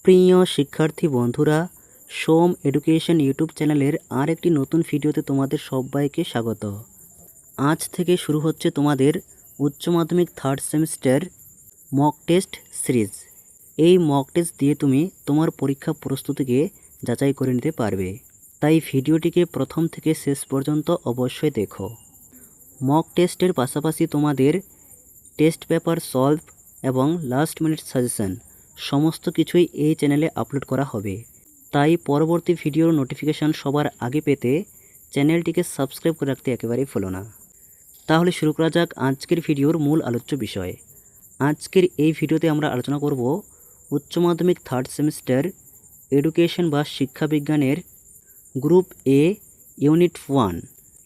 প্রিয় শিক্ষার্থী বন্ধুরা, সোম এডুকেশন ইউটিউব চ্যানেলের আর একটি নতুন ভিডিওতে তোমাদের সবাইকে স্বাগত। আজ থেকে শুরু হচ্ছে তোমাদের উচ্চ মাধ্যমিক third semester mock test series. এই মক টেস্ট দিয়ে তুমি তোমার পরীক্ষা প্রস্তুতিকে যাচাই করে নিতে পারবে, তাই ভিডিওটিকে প্রথম থেকে শেষ পর্যন্ত অবশ্যই দেখো। মক টেস্টের পাশাপাশি তোমাদের টেস্ট পেপার সলভ এবং লাস্ট মিনিট সাজেশন সমস্ত কিছুই এই চ্যানেলে আপলোড করা হবে, তাই পরবর্তী ভিডিওর নোটিফিকেশান সবার আগে পেতে চ্যানেলটিকে সাবস্ক্রাইব করে রাখতে একেবারেই ভুলো না। তাহলে শুরু করা যাক আজকের ভিডিওর মূল আলোচ্য বিষয়। আজকের এই ভিডিওতে আমরা আলোচনা করব উচ্চ মাধ্যমিক থার্ড সেমিস্টার এডুকেশন বা শিক্ষাবিজ্ঞানের গ্রুপ এ ইউনিট 1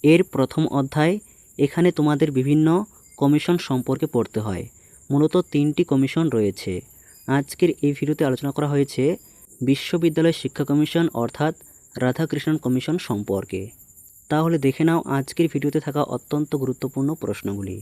এর প্রথম অধ্যায়। এখানে তোমাদের বিভিন্ন কমিশন সম্পর্কে পড়তে হয়। মূলত 3টি কমিশন রয়েছে। আজকের এই ভিডিওতে আলোচনা করা হয়েছে বিশ্ববিদ্যালয় শিক্ষা কমিশন অর্থাৎ রাধাকৃষ্ণন কমিশন সম্পর্কে। তাহলে দেখে নাও আজকের ভিডিওতে থাকা অত্যন্ত গুরুত্বপূর্ণ প্রশ্নগুলি।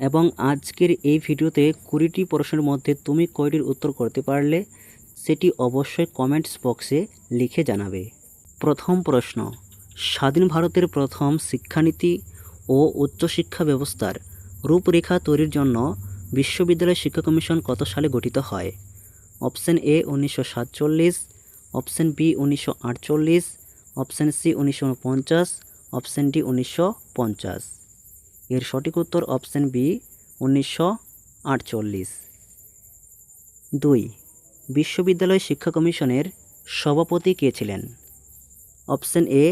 এবং আজকের এই ভিডিওতে 20টি প্রশ্নের মধ্যে তুমি কয়টির উত্তর করতে পারলে সেটি অবশ্যই কমেন্টস বক্সে লিখে জানাবে। প্রথম প্রশ্ন, স্বাধীন ভারতের প্রথম শিক্ষানীতি ও উচ্চশিক্ষা ব্যবস্থার রূপরেখা তৈরির জন্য বিশ্ববিদ্যালয় শিক্ষা কমিশন কত সালে গঠিত হয়? Option A 1947, option B 1948, option C 1949, option D 1950। এর সঠিক উত্তর অপশন বি 1948। 2. বিশ্ববিদ্যালয় শিক্ষা কমিশনের সভাপতি কে ছিলেন? Option A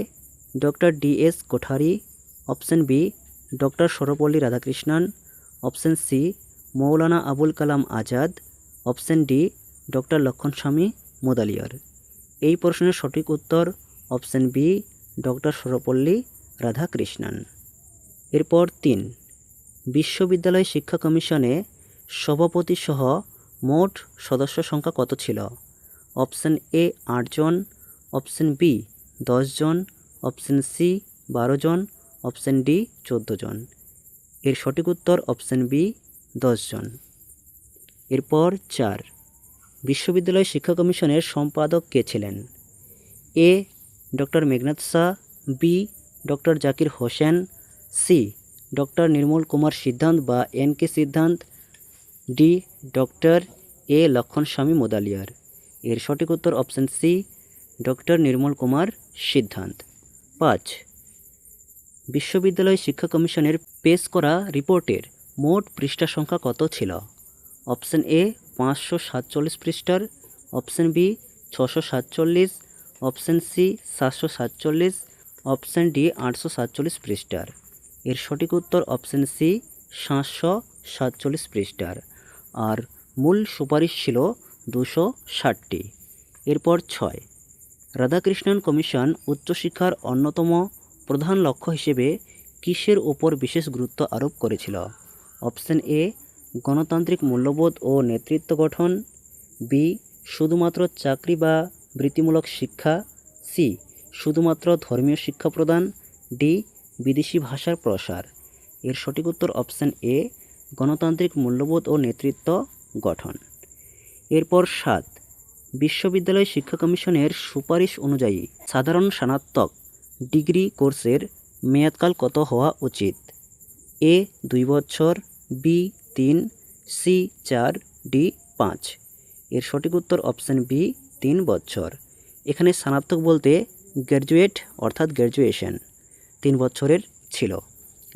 doctor D S. Kothari, option B doctor Sarvepalli Radhakrishnan, option C Maulana Abul Kalam Azad, option D doctor Lakshmanaswami Mudaliar. এই প্রশ্নের সঠিক উত্তর option B doctor Sarvepalli Radhakrishnan. এরপর 3. বিশ্ববিদ্যালয় শিক্ষা কমিশনে সভাপতি সহ মোট সদস্য সংখ্যা কত ছিল? অপশন এ 8 জন, অপশন বি 10 জন, অপশন সি 12 জন, অপশন ডি 14 জন। এর সঠিক উত্তর অপশন বি 10 জন। এরপর 4. বিশ্ববিদ্যালয় শিক্ষা কমিশনের সম্পাদক কে ছিলেন? A doctor Meghnad Saha, B doctor Zakir Hussain, C doctor Nirmal Kumar Siddhanta বা N K Siddhanta, D doctor A Lakshmanaswami Mudaliar. এর সঠিক উত্তর option C doctor Nirmal Kumar Siddhanta. 5. বিশ্ববিদ্যালয় শিক্ষা কমিশনের পেশ করা রিপোর্টের মোট পৃষ্ঠা সংখ্যা কত ছিল? অপশন এ 547 পৃষ্ঠার, option B 647, option C 747, option D 847 পৃষ্ঠার। এর সঠিক উত্তর অপশন সি 747 পৃষ্ঠার। আর মূল সুপারিশ ছিল 260টি। এরপর 6. রাধাকৃষ্ণন কমিশন উচ্চশিক্ষার অন্যতম প্রধান লক্ষ্য হিসেবে কিসের ওপর বিশেষ গুরুত্ব আরোপ করেছিল? অপশন এ গণতান্ত্রিক মূল্যবোধ ও নেতৃত্ব গঠন, বি শুধুমাত্র চাকরি বা বৃত্তিমূলক শিক্ষা, সি শুধুমাত্র ধর্মীয় শিক্ষা প্রদান, ডি বিদেশি ভাষার প্রসার। এর সঠিক উত্তর অপশন এ গণতান্ত্রিক মূল্যবোধ ও নেতৃত্ব গঠন। এরপর 7. বিশ্ববিদ্যালয় শিক্ষা কমিশনের সুপারিশ অনুযায়ী সাধারণ স্নাতক ডিগ্রি কোর্সের মেয়াদকাল কত হওয়া উচিত? এ 2 বছর, বি 3, সি 4, ডি 5। এর সঠিক উত্তর অপশন বি 3 বছর। এখানে স্নাতক বলতে গ্র্যাজুয়েট অর্থাৎ গ্র্যাজুয়েশন 3 বছরের ছিল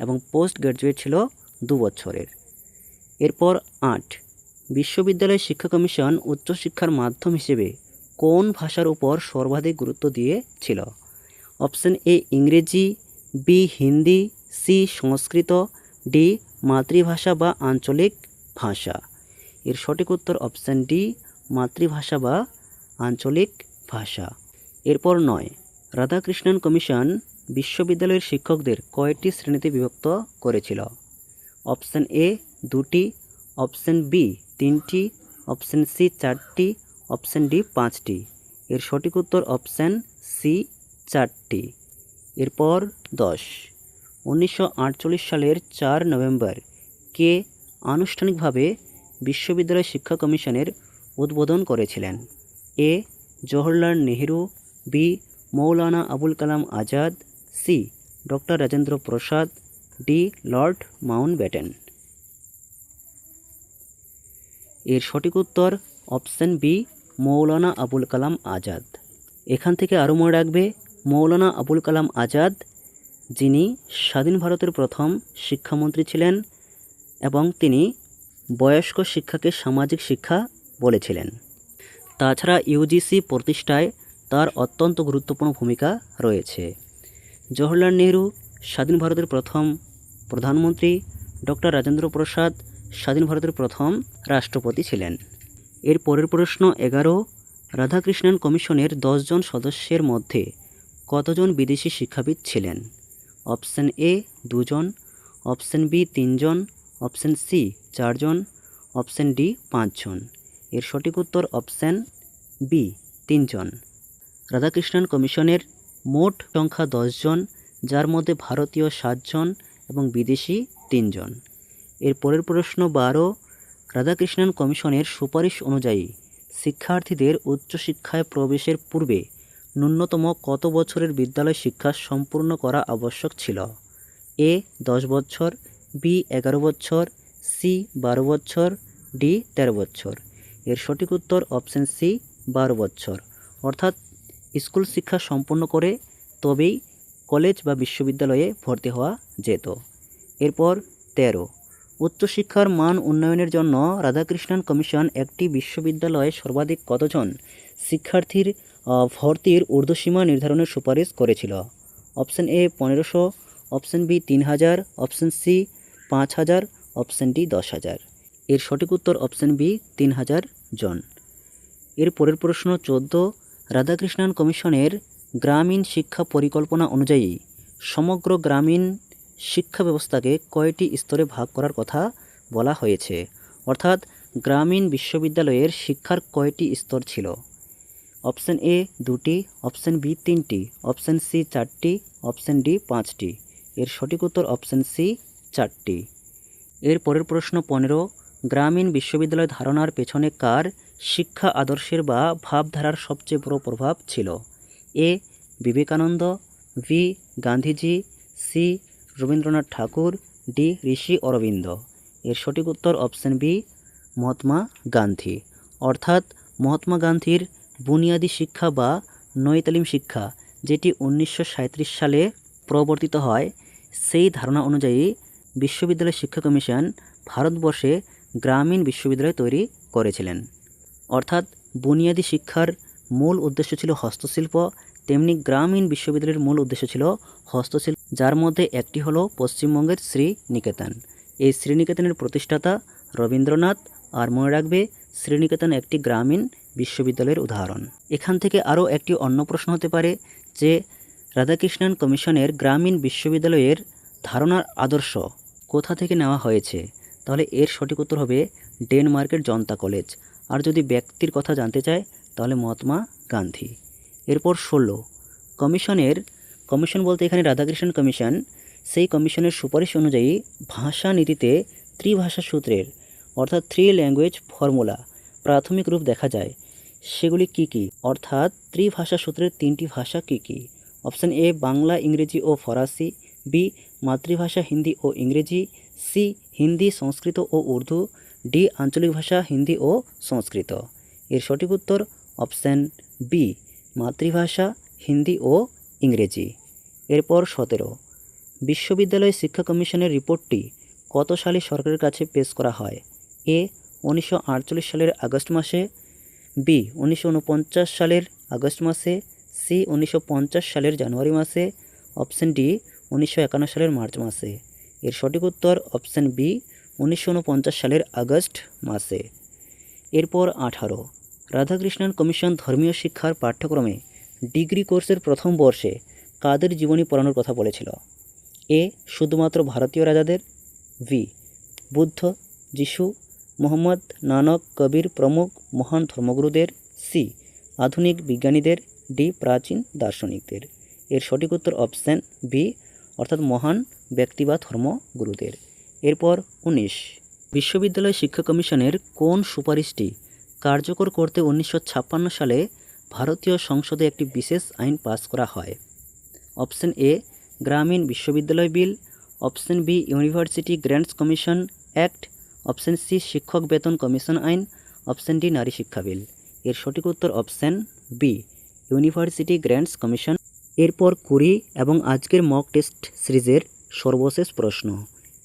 এবং পোস্ট গ্র্যাজুয়েট ছিল 2 বছরের। এরপর 8. বিশ্ববিদ্যালয় শিক্ষা কমিশন উচ্চশিক্ষার মাধ্যম হিসেবে কোন ভাষার উপর সর্বাধিক গুরুত্ব দিয়েছিল? অপশন এ ইংরেজি, বি হিন্দি, সি সংস্কৃত, ডি মাতৃভাষা বা আঞ্চলিক ভাষা। এর সঠিক উত্তর অপশন ডি মাতৃভাষা বা আঞ্চলিক ভাষা। এরপর 9. রাধাকৃষ্ণন কমিশন বিশ্ববিদ্যালয়ের শিক্ষকদের কয়টি শ্রেণীতে বিভক্ত করেছিল? অপশন এ 2টি, অপশন বি 3টি, অপশন সি 4টি, অপশন ডি 5টি। এর সঠিক উত্তর অপশন সি 4টি। এরপর 10. 1948 সালের 4 নভেম্বর কে আনুষ্ঠানিকভাবে বিশ্ববিদ্যালয় শিক্ষা কমিশনের উদ্বোধন করেছিলেন? এ জওহরলাল নেহেরু, বি মৌলানা Abul Kalam Azad, C doctor Rajendra Prasad, D Lord Mountbatten. এর সঠিক উত্তর অপশন বি মৌলানা আবুল কালাম আজাদ। এখান থেকে আরও মনে রাখবে, মৌলানা আবুল কালাম আজাদ যিনি স্বাধীন ভারতের প্রথম শিক্ষামন্ত্রী ছিলেন এবং তিনি বয়স্ক শিক্ষাকে সামাজিক শিক্ষা বলেছিলেন। তাছাড়া ইউজিসি প্রতিষ্ঠায় তার অত্যন্ত গুরুত্বপূর্ণ ভূমিকা রয়েছে। জওহরলাল নেহেরু স্বাধীন ভারতের প্রথম প্রধানমন্ত্রী, ডক্টর রাজেন্দ্র প্রসাদ স্বাধীন ভারতের প্রথম রাষ্ট্রপতি ছিলেন। এর পরের প্রশ্ন 11, রাধাকৃষ্ণন কমিশনের 10 জন সদস্যের মধ্যে কতজন বিদেশি শিক্ষাবিদ ছিলেন? অপশন এ 2 জন, অপশন বি 3 জন, অপশন সি 4 জন, অপশন ডি 5 জন। এর সঠিক উত্তর অপশন বি 3 জন। রাধাকৃষ্ণন কমিশনের মোট সংখ্যা 10 জন, যার মধ্যে ভারতীয় 7 জন এবং বিদেশি 3 জন। এর পরের প্রশ্ন 12, রাধাকৃষ্ণন কমিশনের সুপারিশ অনুযায়ী শিক্ষার্থীদের উচ্চশিক্ষায় প্রবেশের পূর্বে ন্যূনতম কত বছরের বিদ্যালয় শিক্ষা সম্পূর্ণ করা আবশ্যক ছিল? এ 10 বছর, বি 11 বছর, সি 12 বছর, ডি 13 বছর। এর সঠিক উত্তর অপশন সি 12 বছর। অর্থাৎ স্কুল শিক্ষা সম্পন্ন করে তবেই কলেজ বা বিশ্ববিদ্যালয়ে ভর্তি হওয়া যেত। এরপর 13, উচ্চশিক্ষার মান উন্নয়নের জন্য রাধাকৃষ্ণন কমিশন একটি বিশ্ববিদ্যালয়ে সর্বাধিক কতজন শিক্ষার্থীর ভর্তির ঊর্ধ্বসীমা নির্ধারণের সুপারিশ করেছিল? Option A 1500, option B 3000, option C 5000, option D 10,000। এর সঠিক উত্তর অপশন বি 3000 জন। এর পরের প্রশ্ন 14, রাধাকৃষ্ণন কমিশনের গ্রামীণ শিক্ষা পরিকল্পনা অনুযায়ী সমগ্র গ্রামীণ শিক্ষা ব্যবস্থাকে কয়টি স্তরে ভাগ করার কথা বলা হয়েছে? অর্থাৎ গ্রামীণ বিশ্ববিদ্যালয়ের শিক্ষার কয়টি স্তর ছিল? অপশন এ 2টি, অপশন বি 3টি, অপশন সি 4টি, অপশন ডি 5টি। এর সঠিক উত্তর অপশন সি 4টি। এর পরের প্রশ্ন 15, গ্রামীণ বিশ্ববিদ্যালয় ধারণার পেছনে কার শিক্ষা আদর্শের বা ভাবধারার সবচেয়ে বড় প্রভাব ছিল? এ বিবেকানন্দ, বি গান্ধীজি, সি রবীন্দ্রনাথ ঠাকুর, ডি ঋষি অরবিন্দ। এর সঠিক উত্তর অপশন বি মহাত্মা গান্ধী। অর্থাৎ মহাত্মা গান্ধীর বুনিয়াদী শিক্ষা বা নৈতালিম শিক্ষা, যেটি 1937 সালে প্রবর্তিত হয়, সেই ধারণা অনুযায়ী বিশ্ববিদ্যালয় শিক্ষা কমিশন ভারতবর্ষে গ্রামীণ বিশ্ববিদ্যালয় তৈরি করেছিলেন। অর্থাৎ বুনিয়াদী শিক্ষার মূল উদ্দেশ্য ছিল হস্তশিল্প, তেমনি গ্রামীণ বিশ্ববিদ্যালয়ের মূল উদ্দেশ্য ছিল হস্তশিল্প, যার মধ্যে একটি হলো পশ্চিমবঙ্গের শ্রীনিকেতন। এই শ্রীনিকেতনের প্রতিষ্ঠাতা রবীন্দ্রনাথ। আর মনে রাখবে, শ্রীনিকেতন একটি গ্রামীণ বিশ্ববিদ্যালয়ের উদাহরণ। এখান থেকে আরও একটি অন্য প্রশ্ন হতে পারে যে রাধাকৃষ্ণন কমিশনের গ্রামীণ বিশ্ববিদ্যালয়ের ধারণার আদর্শ কোথা থেকে নেওয়া হয়েছে? তাহলে এর সঠিক উত্তর হবে ডেনমার্কের জনতা কলেজ। আর যদি ব্যক্তির কথা জানতে চায় তাহলে মহাত্মা গান্ধী। এরপর 16, কমিশন বলতে এখানে রাধাকৃষ্ণন কমিশন, সেই কমিশনের সুপারিশ অনুযায়ী ভাষা নীতিতে ত্রিভাষা সূত্রের অর্থাৎ 3 ল্যাঙ্গুয়েজ ফর্মুলা প্রাথমিক রূপ দেখা যায়, সেগুলি কি কি? অর্থাৎ ত্রিভাষা সূত্রের 3টি ভাষা কি কি? অপশন এ বাংলা, ইংরেজি ও ফরাসি, বি মাতৃভাষা হিন্দি ও ইংরেজি, সি হিন্দি, সংস্কৃত ও উর্দু, ডি আঞ্চলিক ভাষা হিন্দি ও সংস্কৃত। এর সঠিক উত্তর অপশন বি মাতৃভাষা হিন্দি ও ইংরেজি। এরপর 17, বিশ্ববিদ্যালয় শিক্ষা কমিশনের রিপোর্টটি কত সালে সরকারের কাছে পেশ করা হয়? এ 1948 সালের আগস্ট মাসে, বি 1949 সালের আগস্ট মাসে, সি 1950 সালের জানুয়ারি মাসে, অপশন ডি 1951 সালের মার্চ মাসে। এর সঠিক উত্তর অপশন বি 1949 সালের আগস্ট মাসে। এরপর 18, রাধাকৃষ্ণন কমিশন ধর্মীয় শিক্ষার পাঠ্যক্রমে ডিগ্রি কোর্সের প্রথম বর্ষে কাদের জীবনী পড়ানোর কথা বলেছিল? এ শুধুমাত্র ভারতীয় রাজাদের, বি বুদ্ধ, যিশু, মোহাম্মদ, নানক, কবির প্রমুখ মহান ধর্মগুরুদের, সি আধুনিক বিজ্ঞানীদের, ডি প্রাচীন দার্শনিকদের। এর সঠিক উত্তর অপশন বি অর্থাৎ মহান ব্যক্তি বা ধর্মগুরুদের। এরপর 19, বিশ্ববিদ্যালয় শিক্ষা কমিশনের কোন সুপারিশটি কার্যকর করতে 1956 সালে ভারতীয় সংসদে একটি বিশেষ আইন পাস করা হয়? অপশন এ গ্রামীণ বিশ্ববিদ্যালয় bill, option B university grants commission act, option C শিক্ষক বেতন কমিশন আইন, অপশন ডি নারী শিক্ষা বিল। এর সঠিক উত্তর option B university grants commission. এরপর 20 এবং আজকের মক টেস্ট সিরিজের সর্বশেষ প্রশ্ন,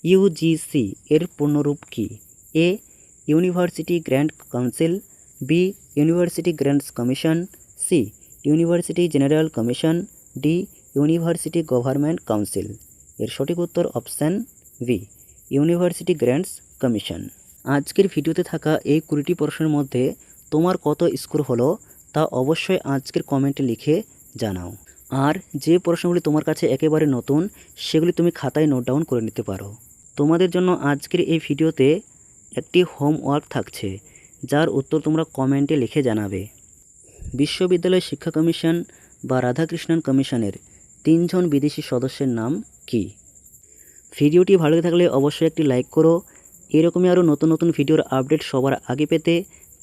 ইউজিসি এর পূর্ণরূপ কী? A university grant council, B university grants commission, C university general commission, D university government council. এর সঠিক উত্তর option B university grants commission. আজকের ভিডিওতে থাকা এই 20টি প্রশ্নের মধ্যে তোমার কত স্কোর হলো তা অবশ্যই আজকের কমেন্টে লিখে জানাও। আর যে প্রশ্নগুলি তোমার কাছে একেবারে নতুন সেগুলি তুমি খাতায় নোট ডাউন করে নিতে পারো। তোমাদের জন্য আজকের এই ভিডিওতে একটি হোমওয়ার্ক থাকছে, যার উত্তর তোমরা কমেন্টে লিখে জানাবে। বিশ্ববিদ্যালয় শিক্ষা কমিশন বা রাধাকৃষ্ণন কমিশনের 3 জন বিদেশি সদস্যের নাম কি? ভিডিওটি ভালো লেগে থাকলে অবশ্যই একটি লাইক করো। এরকমই আরও নতুন নতুন ভিডিওর আপডেট সবার আগে পেতে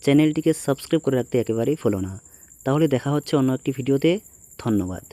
চ্যানেলটিকে সাবস্ক্রাইব করে রাখতে একেবারেই ভুলো না। তাহলে দেখা হচ্ছে অন্য একটি ভিডিওতে। ধন্যবাদ।